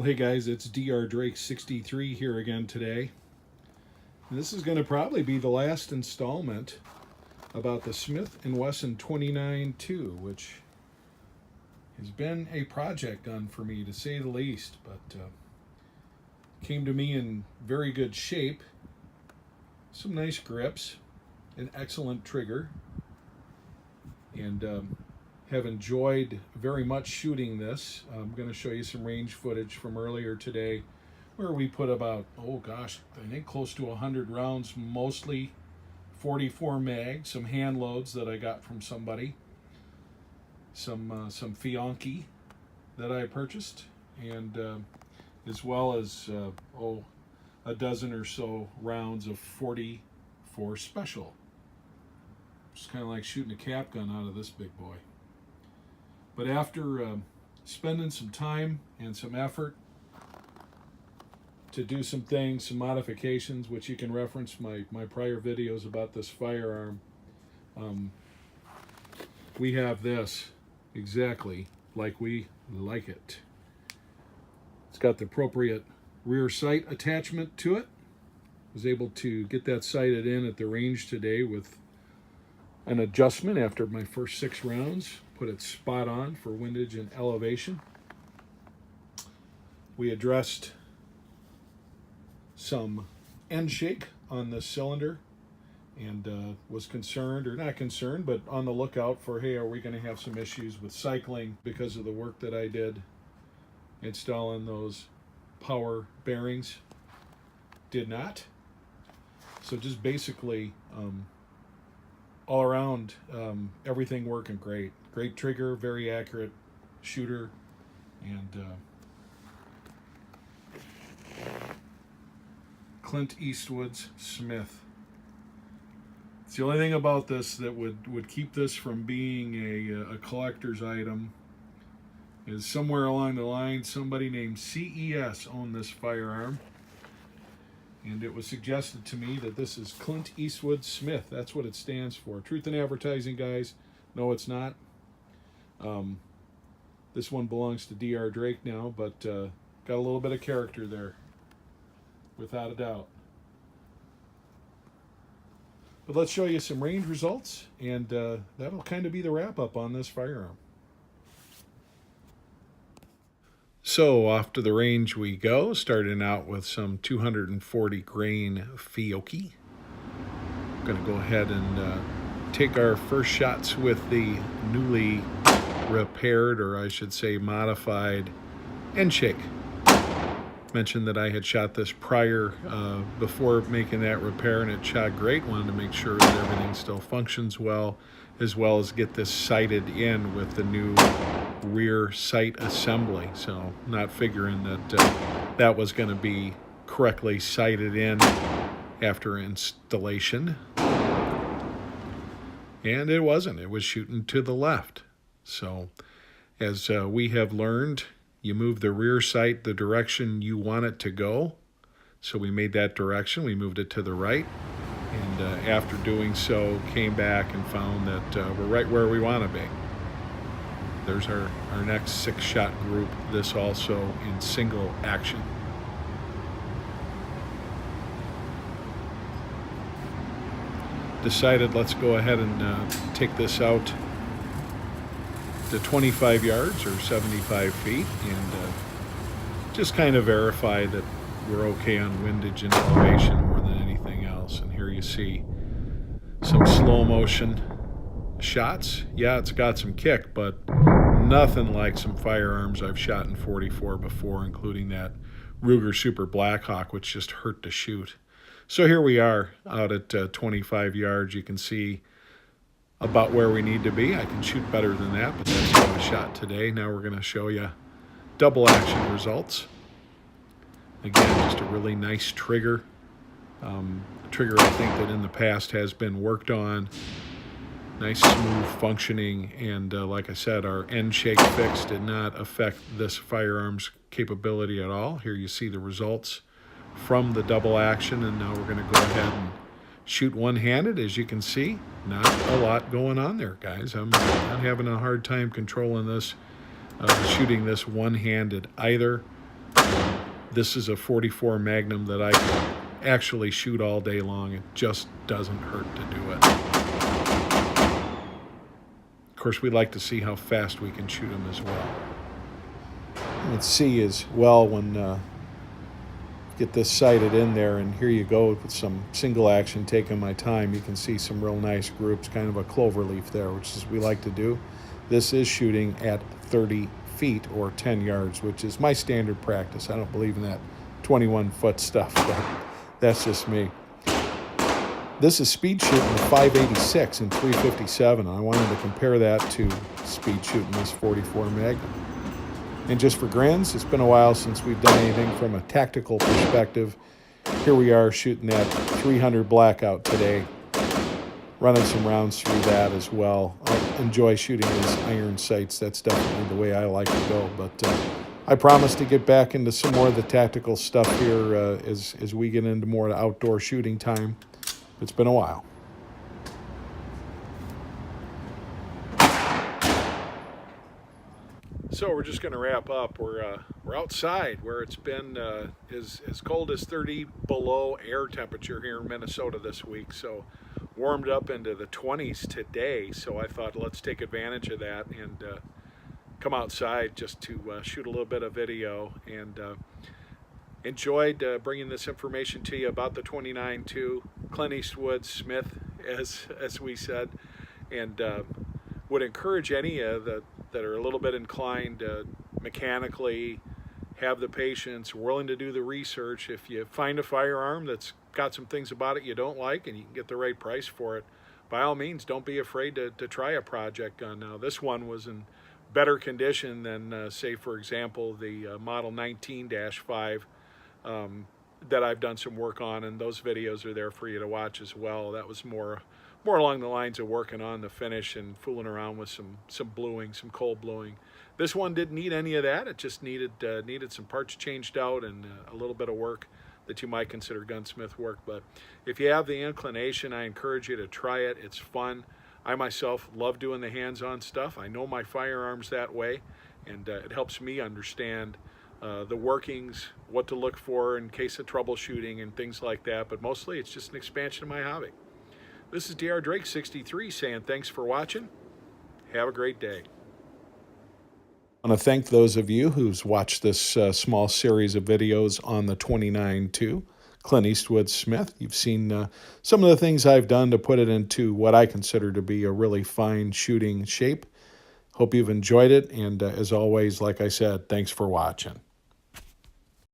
Well, hey guys, it's Dr. Drake 63 here again today. And this is going to probably be the last installment about the Smith & Wesson 29-2, which has been a project done for me, to say the least, but came to me in very good shape. Some nice grips, an excellent trigger, and have enjoyed very much shooting this. I'm going to show you some range footage from earlier today where we put about, I think close to 100 rounds, mostly 44 mag, some hand loads that I got from somebody, some Fianchi that I purchased, and as well as a dozen or so rounds of 44 special. It's kind of like shooting a cap gun out of this big boy. But after spending some time and some effort to do some things, some modifications, which you can reference my prior videos about this firearm, we have this exactly like we like it. It's got the appropriate rear sight attachment to it. I was able to get that sighted in at the range today with an adjustment after my first 6 rounds. Put it spot on for windage and elevation. We addressed some end shake on the cylinder and was concerned, or not concerned, but on the lookout for, hey, are we going to have some issues with cycling because of the work that I did installing those power bearings? Did not. So just basically all around, everything working great. Great trigger, very accurate shooter, and Clint Eastwood's Smith. It's the only thing about this that would keep this from being a collector's item is somewhere along the line somebody named CES owned this firearm. And it was suggested to me that this is Clint Eastwood Smith. That's what it stands for. Truth in advertising, guys. No, it's not. This one belongs to Dr. Drake now, but got a little bit of character there, without a doubt. But let's show you some range results, and that'll kind of be the wrap-up on this firearm. So off to the range we go, starting out with some 240 grain Fiocchi. I'm going to go ahead and take our first shots with the newly repaired, or I should say modified, end shake. Mentioned that I had shot this prior before making that repair, and it shot great. Wanted to make sure that everything still functions well as get this sighted in with the new rear sight assembly. So not figuring that that was going to be correctly sighted in after installation, and it wasn't. It was shooting to the left. So as we have learned, you move the rear sight the direction you want it to go. So we made that direction. We moved it to the right. And after doing so, came back and found that we're right where we want to be. There's our next 6-shot group, this also in single action. Decided let's go ahead and take this out to 25 yards or 75 feet and just kind of verify that we're okay on windage and elevation more than anything else. And here you see some slow motion shots. Yeah, it's got some kick, but nothing like some firearms I've shot in 44 before, including that Ruger Super Blackhawk, which just hurt to shoot. So here we are out at 25 yards. You can see about where we need to be. I can shoot better than that, but that's how I shot today. Now we're going to show you double action results. Again, just a really nice trigger. Trigger I think that in the past has been worked on. Nice, smooth functioning, and like I said, our end shake fix did not affect this firearm's capability at all. Here you see the results from the double action, and now we're going to go ahead and shoot one-handed. As you can see, not a lot going on there, guys. I'm not having a hard time controlling this, shooting this one-handed either. This is a 44 Magnum that I can actually shoot all day long. It just doesn't hurt to do it. Of course, we like to see how fast we can shoot them as well. Let's see as well when get this sighted in there, and here you go with some single action, taking my time. You can see some real nice groups, kind of a clover leaf there, which is we like to do. This is shooting at 30 feet or 10 yards, which is my standard practice. I don't believe in that 21-foot stuff, but that's just me. This is speed shooting 586 and 357. I wanted to compare that to speed shooting this 44 Magnum. And just for grins, it's been a while since we've done anything from a tactical perspective. Here we are shooting that 300 blackout today, running some rounds through that as well. I enjoy shooting these iron sights. That's definitely the way I like to go. But I promise to get back into some more of the tactical stuff here as we get into more outdoor shooting time. It's been a while. So we're just going to wrap up. We're outside where it's been as cold as 30 below air temperature here in Minnesota this week. So warmed up into the 20s today. So I thought let's take advantage of that and come outside just to shoot a little bit of video. And enjoyed bringing this information to you about the 29-2 Clint Eastwood Smith, as we said, and would encourage any that are a little bit inclined mechanically, have the patience, willing to do the research. If you find a firearm that's got some things about it you don't like and you can get the right price for it, by all means, don't be afraid to try a project gun. Now, this one was in better condition than, say, for example, the Model 19-5 that I've done some work on, and those videos are there for you to watch as well. That was more along the lines of working on the finish and fooling around with some bluing, some cold bluing. This one didn't need any of that. It just needed some parts changed out and a little bit of work that you might consider gunsmith work. But if you have the inclination, I encourage you to try it. It's fun. I myself love doing the hands-on stuff. I know my firearms that way, and it helps me understand the workings, what to look for in case of troubleshooting and things like that. But mostly it's just an expansion of my hobby. This is DR Drake 63 saying thanks for watching. Have a great day. I want to thank those of you who's watched this small series of videos on the 29-2 Clint Eastwood Smith. You've seen some of the things I've done to put it into what I consider to be a really fine shooting shape. Hope you've enjoyed it, and as always, like I said, thanks for watching.